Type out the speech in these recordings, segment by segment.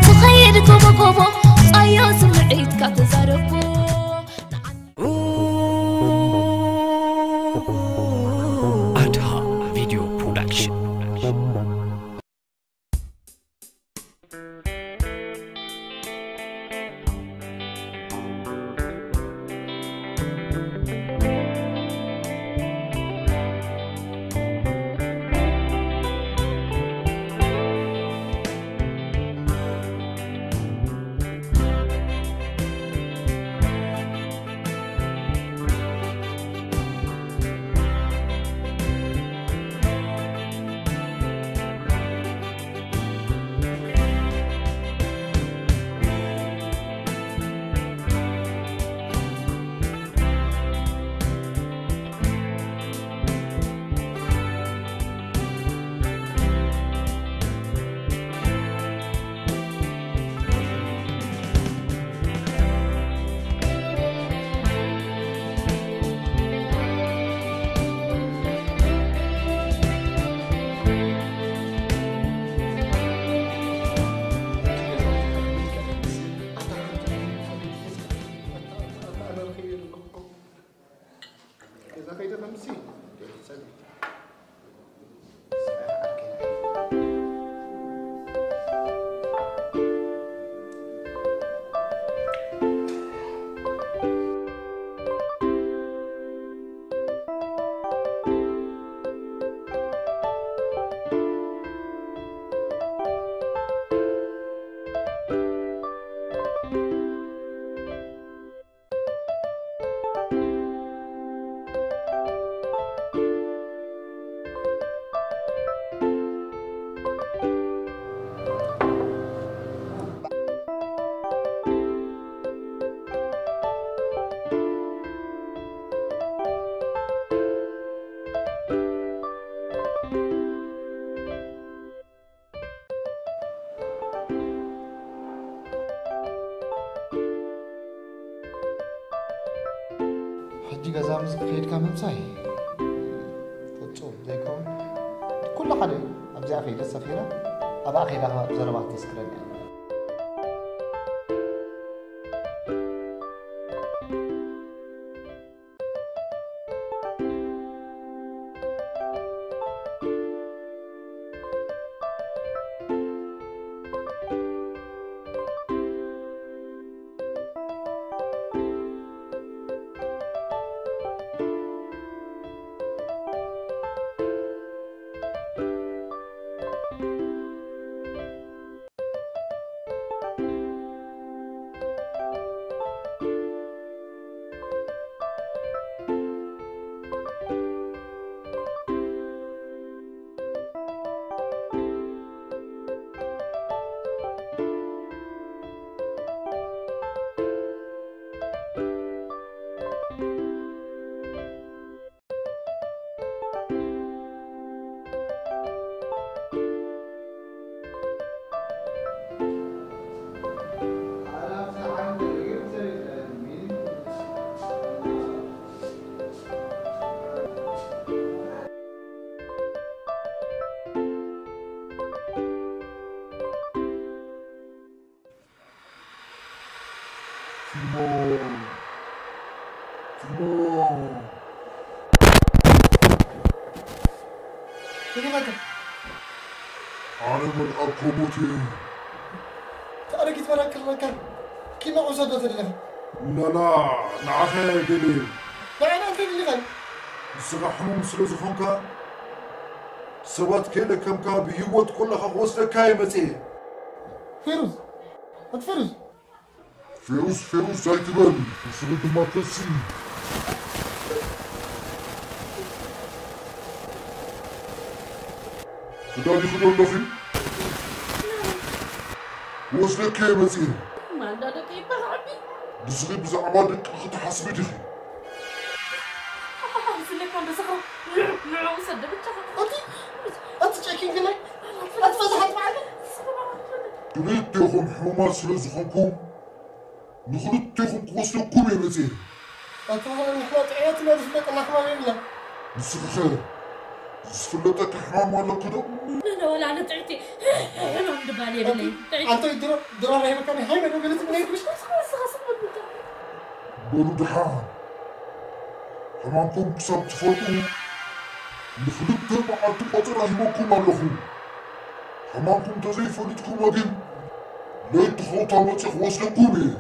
تخيل كوبو كوبو أيو سمعيت كاتزاربو أدها فيديو برودكشن. حجي غزامز كيد كامل صحيح فتصوم زيكم كل حدا ابزي اخي السفيره ابا اخي لها زربات تسكرني عالم الأقومتي تارك تبارك الركب كيما وصلت لنا لا نعخي دليل معنا في اللغة سرحمم سلزخونك سوات كيلا كمكا بيوت كلها وصلك كاي متي فيروز اتفرج فيروز زيتبان وصلت ما تسي خداني خدو النفي وصلك كاي متي ما عندنا كيف عبي بصغي بزعمادك خد حسبي دخي لك عند سخرة لا وصدق انت تشكين كلك اتفضحت معنا تريد تاخن حمومات سلزخونكم نخلط تاخن قوصلكم يا متي انت نحن تعياتنا بسمك الله ما يملا مسخ خير زفلتك حمام ولا كده؟ لا ولا أنا تعيتي أنا عند بالي بني أنت درا هاي مكان هاي من قلت من هيك مش بلو دحان حمامكم كسب تفرقوا لخلق مع تقطر أهمكم اللخو حمامكم تزي فلتكم لكن لا يتخوطا ما تخوص لكم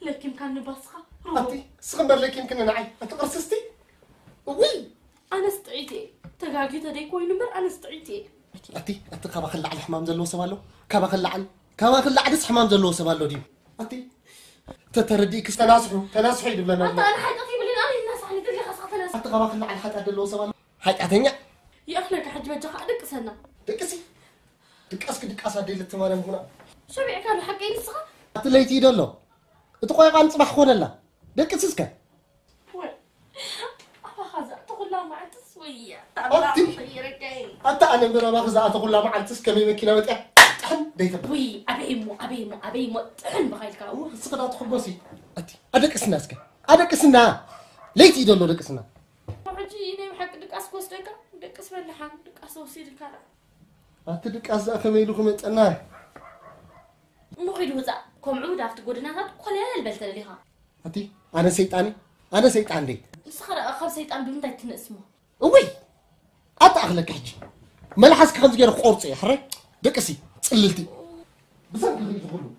لكن كان بصخة أنتي سخنبر لك يمكن نعي أنت قرصستي وي أنا استعيتي تقاقي تديك وينبر أنا استعيتي أنت كما خلع الحمام زلو سبالو كما خلع دس حمام زلو سبالو دي أنتي تترديك تناسحوا يدبلنا أنت أنا حاجة في بلين أنا الناس على دلي خاصة تناسح أنت كما خلع الحاجة دلو سبالو حاجة أتنيا يا أخي لك حج بجاك أدك سنة دكاس هدي للتمارين هنا شبيع كانوا حقين الصغة أتليتي دلو تقوي قان صباح خونا لا دكسسك وين أبا خزا تقول لا مع تسوية أنت أنا من ما خزا تقول لا مع التسكة من مكينة وتأ ديت وي أبيمو تحن بخيل كاو سقطات تخبصي أتي أدك اسناسك أدك اسنا ليتي دلو دك اسنا وحجي نيم حق دك أسكوس دك دك اسم اللحان دك أسوسي دك أنت دك أزا كميلكم أنا نخيل وزا كم عود عفت قدناها قليل بلت ليها أتي أنا سيطان دي مسخرة أخر سيطان بمتى تنسمه وي أتأغلك حجي ملحسك خمس غير قرص يا حري دكسي صللتي بزاف اللي تقولوا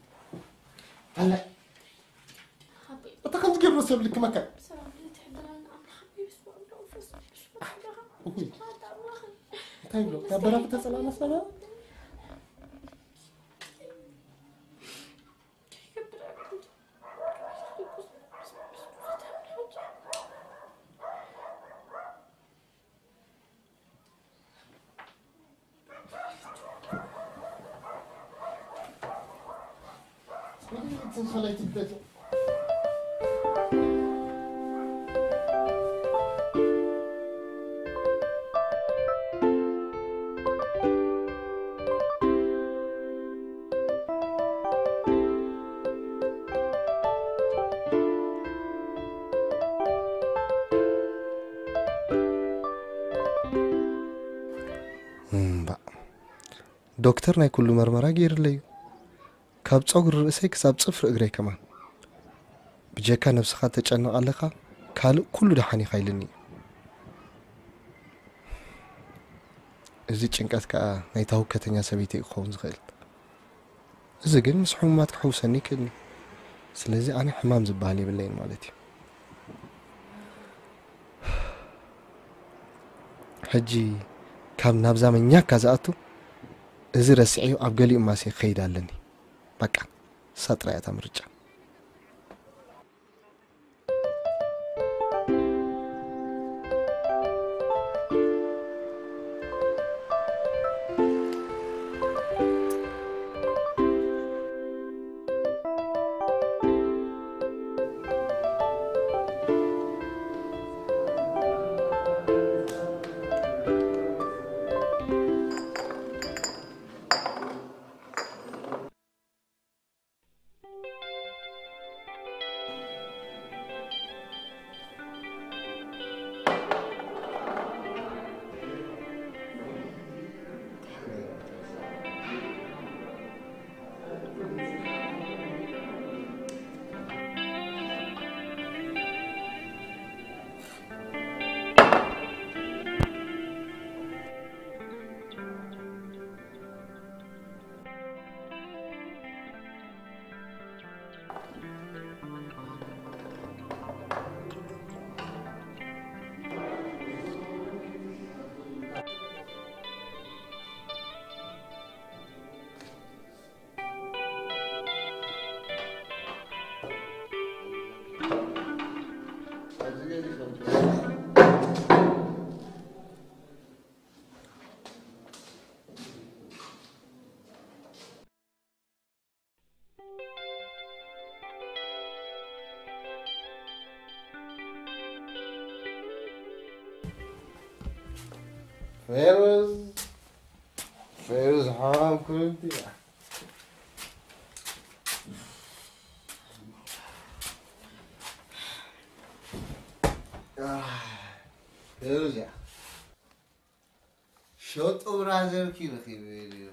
هلا أنت خمس غير رسم لك مكان طيب لو كبرت تصل أنا سنة خليت البيت دكتور ناي كل مرمرة غير لي كاب صغر رأسي كساب صفر اغري كمان بجاكا نفسخا تጨنق ኣለኻ ካልእ ኩሉ ደሓኒ ኸይልኒ እዚ ጭንቀት ከዓ ናይ ታውከተኛ ሰበይቲ ክኸውን ዝኽእል እዚ ግን ምስ ሕሙማት ክሕውሰኒ ይክእልኒ ስለዚ ኣነ ሕማም ዝበሃል የብለይን ማለት እዩ ሕጂ ካብ ናብዛ መኛካ ዝኣቱ እዚ ረሲዑ ኣብ ገሊኡ ማሴ ክኸይድ ኣለኒ በቃ ሳጥራያታ ምርጫ فيروز حرام كنتي فيروز يا شوط برازر كي رخيبي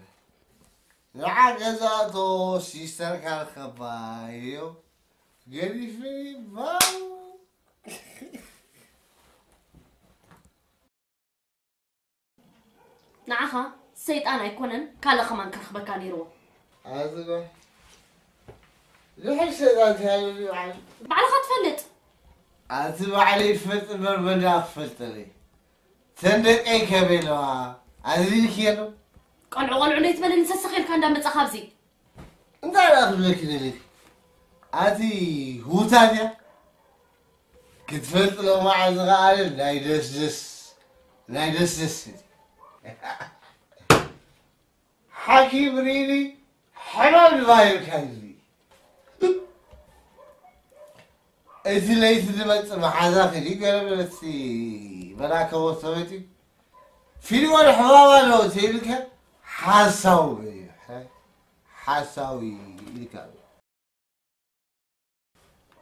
العجزاتو سيستر كان خبايو قالي في باو نعها سيطان يكونن كالا خمان كرخبكا نيرو عازبه لحي سيطان تهالي بعلها تفلت عازبه علي فلت بربدا فلتلي تندق اي كبيلوا عزيزي كيلو قلعو ليت بلن سسخيل كان دام مصخابزي انت لا اخبرك لي عادي هو تانيا كتفلت لو ما عزغال لا يدسس حكيم ريلي حرام الغاير كان لي اذا ليس دمت مع ذاخلي قال بلتي بلاك وصبتي في ولا حواوا لو تلك حساوي لك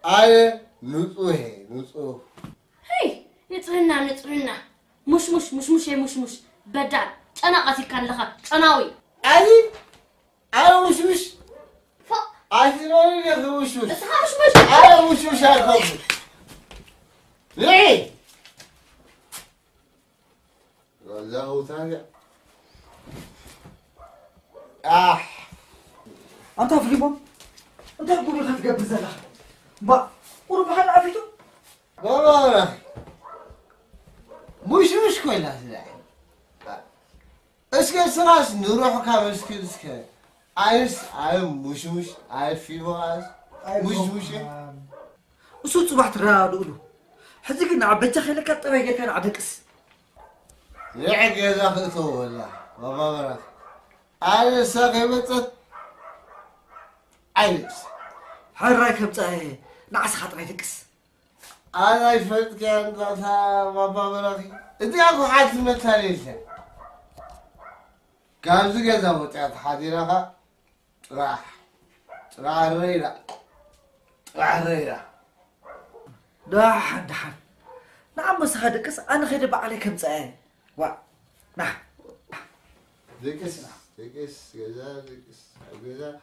اي نصوه هي نصرنا مش بدل انا قتل كان لها قناوي انا مش ف عايزين يا مش انا مش هاخذ ليه والله ثاني أنت أفريبا أنت أقول لك تجيب زلا با وروح على عفيتو بابا مش كويس لا اسكت سراس نروح كامل اسكت عايز مش عارف في واس مش وصوت صباح ترى دولو حتى كنا عبيت خيلك الطبيعي كان عدكس لعب يا زاخته والله بابا برا أنا ساقمت عينس حراك بتاعي نعس خاطر يدكس أنا يفرد كان ذاتها بابا برا أنت أكو حد مثاليسة كان زي كذا وتعط حديرها راح الريرة دحن نعم بس هدكس أنا خير بقى عليك بتاعي نعم دكس كذا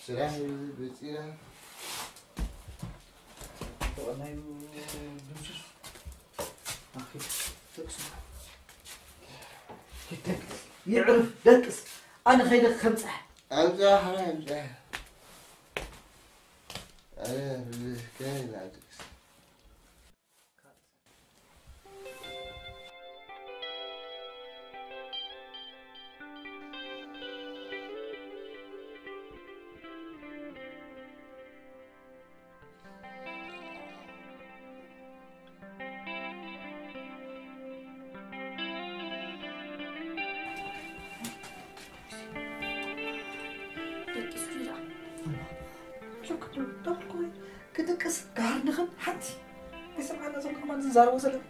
سلاح بتينا وأنا بمشي أخي دكس يعرف دكس أنا خير خمسة أنت حرام أنا كاين عندك كدكس قهر نخم حتي يسمعنا زوج كمان زار وصل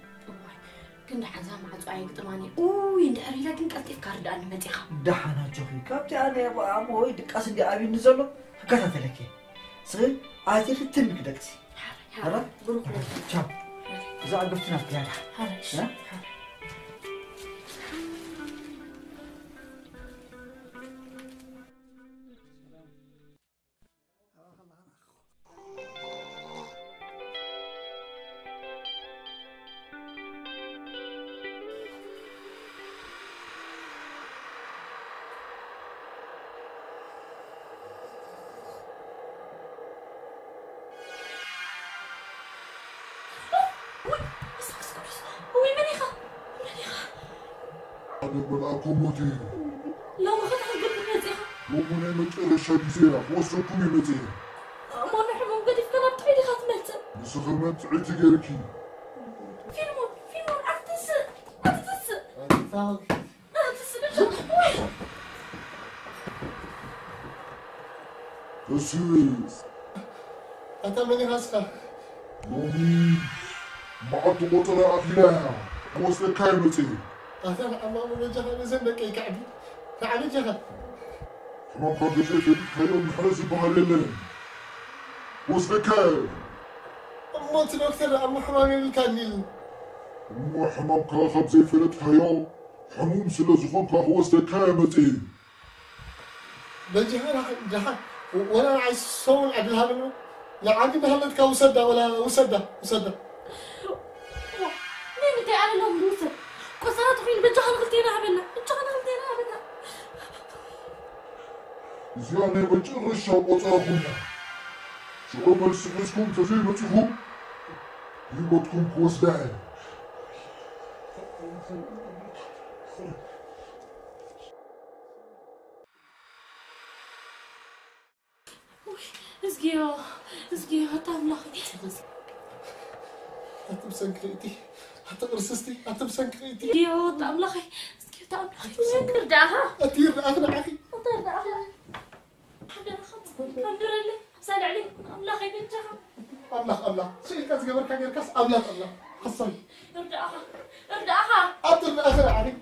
كنت حزام مع صايق طماني اوي نداري لكن قلتي كارد انا متيخه دحنا جوخي كابتي انا امو دقاس دي ابي نزلو كتاتلك صغير عادي ختم كدكتي هلا بروح شاب اذا عرفتنا في هذا هلا أنا بلاكم متي لا ما خدت قلت متيخه ومن المتر الشديدة وصلكم متي ما نحن موجود في كلام تعيدي خاتمته بس خدمت عيتي غيركي فيلمون عتس تسيس أنت مني خاصك يومي ما عدت مطلع أكلها وصل كلمتي أنا أمام الجهة نزلنا كي كعبي تعال جهة حمام خرج زي فريد خيال محرز بهالليل وزبكاي أما تنكتر أما حمامي الكامل أما حمام كاخب زي فريد خيال حموم سلازخون كاخو وزبكاي متي بالجهة جهة ولا عايز صون عدل هذا لا عادي بهلتك وسدة ولا وسدة مين انت على لهم موسى كسرت فين بالجهة غلطينا عملنا الجهة غلطينا عملنا زياني بجر الشاب وطاقنا شباب السمسكم تزينتهم يبطكم كوزدعي اسقيو تاملاخي هتبسن كريتي هتقرصستي هتبسن كريتي اسقيو تاملاخي وين نرداها أطير أغنى أخي طير أخي الحمد لله سال عليك أملاخي بنتها الله شيء كاس قبل كان يركس الله حصل رداها أطير أغنى أخي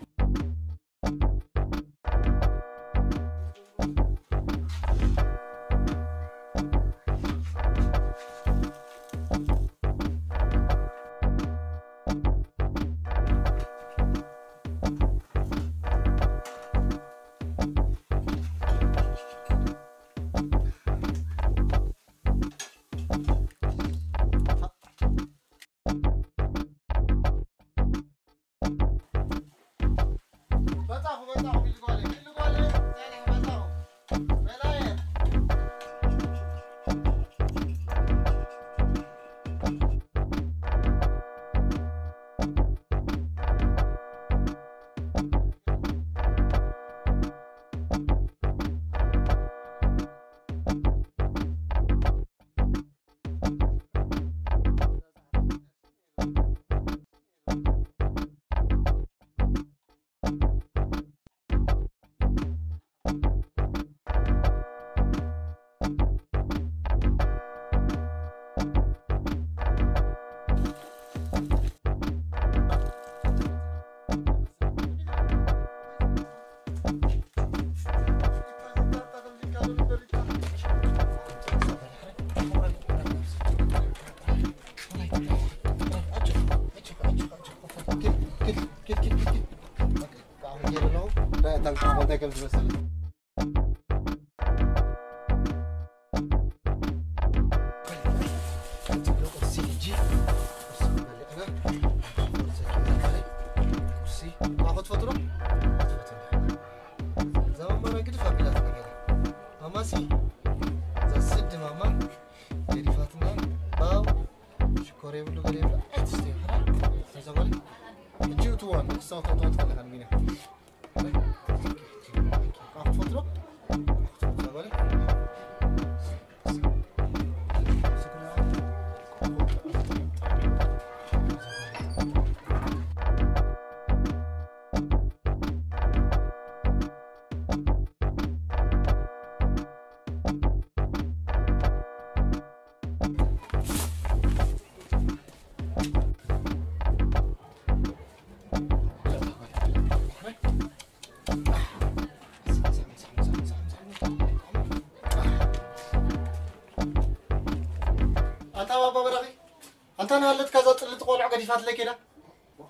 أنت أنا هلت كذا تقول عقدي فات لك كده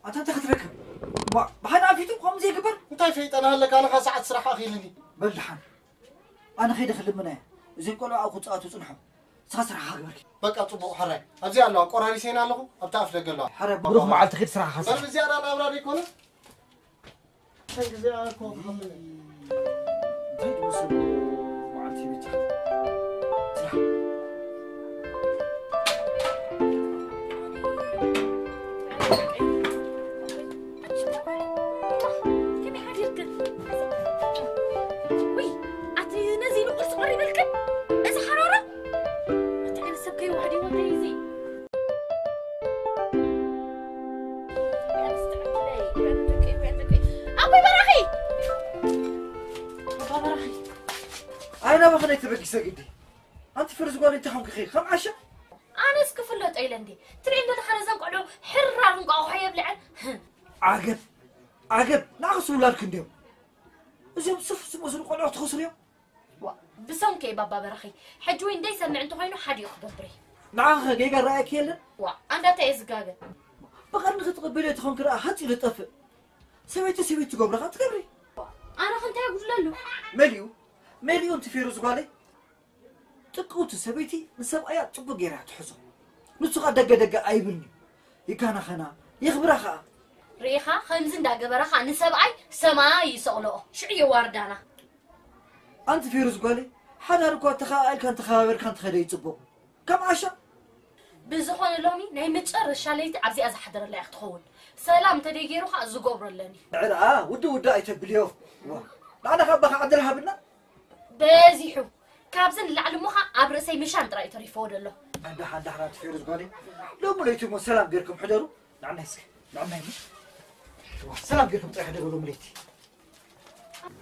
أنت تخرك بحنا فيتم قام زي كبر أنت فيت أنا هلك أنا خاص صراحة أخي لني بلحن أنا خير دخل منه زين كله أو خطأت وصنحه سخسر حاجبك بقى طبوا حرة أبزي الله قراري سينا له أبتعرف لك الله حرة بروح مع التخيل صراحة حسن أنا بزيارة أنا أبراري كونه هاي زيارة كونه خمني هاي توصل مع التي صراحة أنا ما خليت تبكي ساقدي أنت فرز قال أنت حمك خير خم عشاء أنا اسكفلت أيلندي ترى إن الحرزان قالوا حرة نقاو حيا بلعن عقب عجب ناقص ولاد كنديو زين صف سموزن قلعوا تخسريو بسم كي بابا برخي حج وين داي سمع انتو هينو حد يخبري نعم جيجا رايك يلا أنا تيزقاقة بقى نتقبل تخون كرا حتى لطف سويت قبرها تقبري أنا كنت أقول له مليون تفيروز قالي تقوت سبيتي نسب ايات صبو غيرها تحزو نسخه دغ ايبلني يكانا خنا يخبرها ريخا خمزن دا غبرها نسبعي سماي يسقلو شعي واردانا انت فيروز قالي حدا ركو تخايل كان تخابر كان تخدي صبو كم عشا بزخون لومي ناي متشرش ليت عبزي از حضر لا يختخون سلام تديغيرو خا زغبرلني عرا ودا ايتبليو انا خبخ عبد الهابنا بزيحو كابزن العلموها ابرسي مشان طراي تريفو دلو عند حد حرات فيروز قالي لو مليتو سلام بيركم حضروا نعم هسك نعم سلام بيركم تحضروا مليتي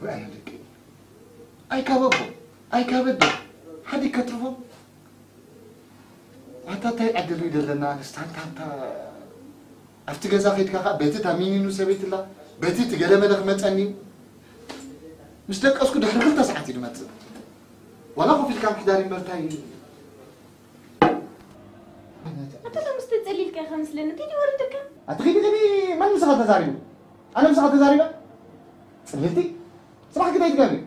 وانا لك اي كابو اي كابد حدي كترفو حتى تعدلوا يدلنا استانتا افتجازا خيت كاخا بيتي تامينينو سبيت الله بيتي تقلم لك متاني مش دك اسكو دحر كل ساعات يدمت ولا خو في الكام حداري مرتاي انت لو مستتزلي لك خمس لنا تيجي وردك اتغيبي غبي ما مسخه تزاريو انا مسخه تزاريو سلفتي صراحه كده يتقابل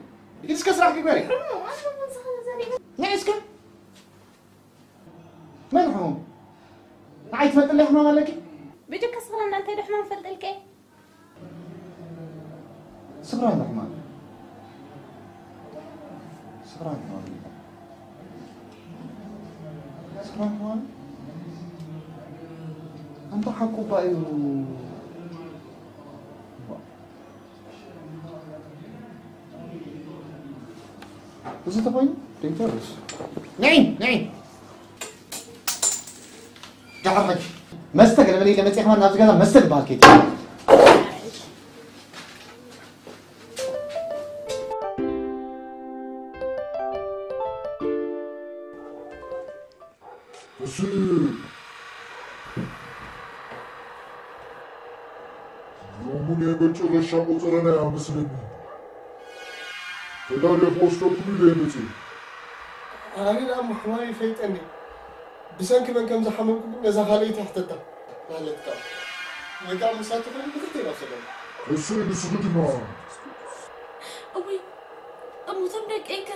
اسك صراحه كبيري انا مسخه تزاريو يا اسك من حوم عايز تفضل لي حمام لك بدك اصغر انت رحمه فضلك ايه سبحان الرحمن سبحان الله سبحان الله أنت حكوا بايو بس أنت باين تنتظر نعم تعرفك مستك أنا ملي لما تيجي نفسك هذا مستك بالكيت يومني بنشرشا قطرنا يا مسلمي فداري فوستو كل يمتي أنا لا محماي فيتني بسانك من كم زحمكم نزخالي تحت الدم مالتك وقام مساتك من كثير أصلاً السيد بسغدنا أوي أبو تملك إيك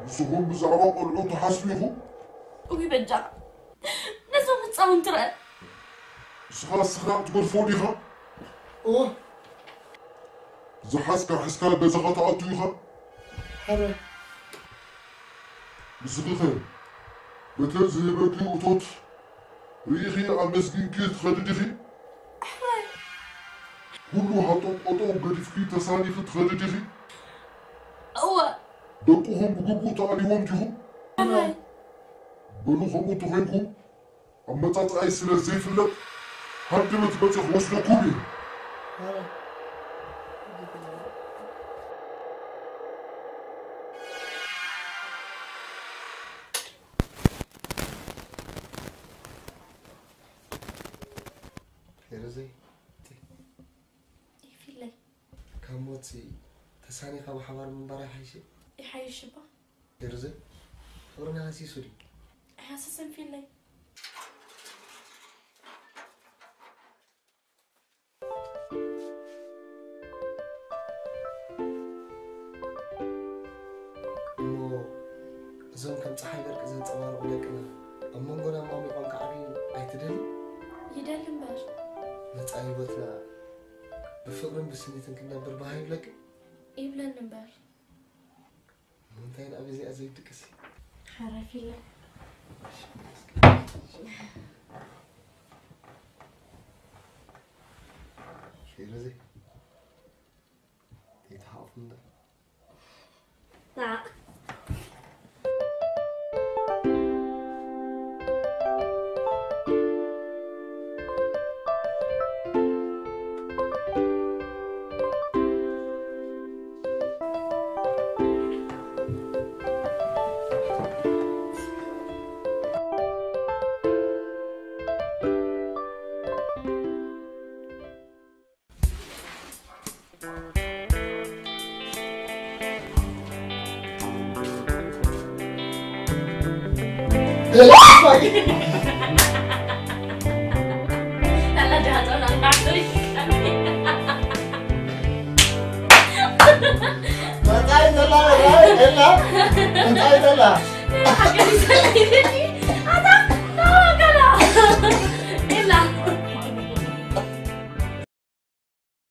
بسغون بزعبا قلعو تحاسبيخو أوي بجع نزو متصاون ترى سخرا تقول فونيخا أوه زحاسكا حسكا بزغطا أطيخا حرة بسغيخي بتنزل بكي وطوت ريخي المسكين كيت خددخي كلو هاتو قطو قدفكي تساني خد خددخي أوه دقوهم بقبو تعليهم جهم بلو خمو تغينكم أما تطعي سلا الزيف لك هدي متبتخ وصل كوبي يرزي في الليل كموتي تساني خاب حوار من برا حيشي يحيي الشبا يرزي ورنا هسي سوري حاسس في الليل أمو زون كم صحي برك زين صبار ولكن أمو نقول مامي قام كعبين أيتدل يدلم باش نتعي بطنا بفقرن بسنيتن كنا برباهي لك يبلن باش منتين أبي زي أزيد تكسي حرا في الليل يرزي يتحاف من ده لا هلا جهزنا نعطيك متعي دلا إلا متعي دلا حاجة سنيدتي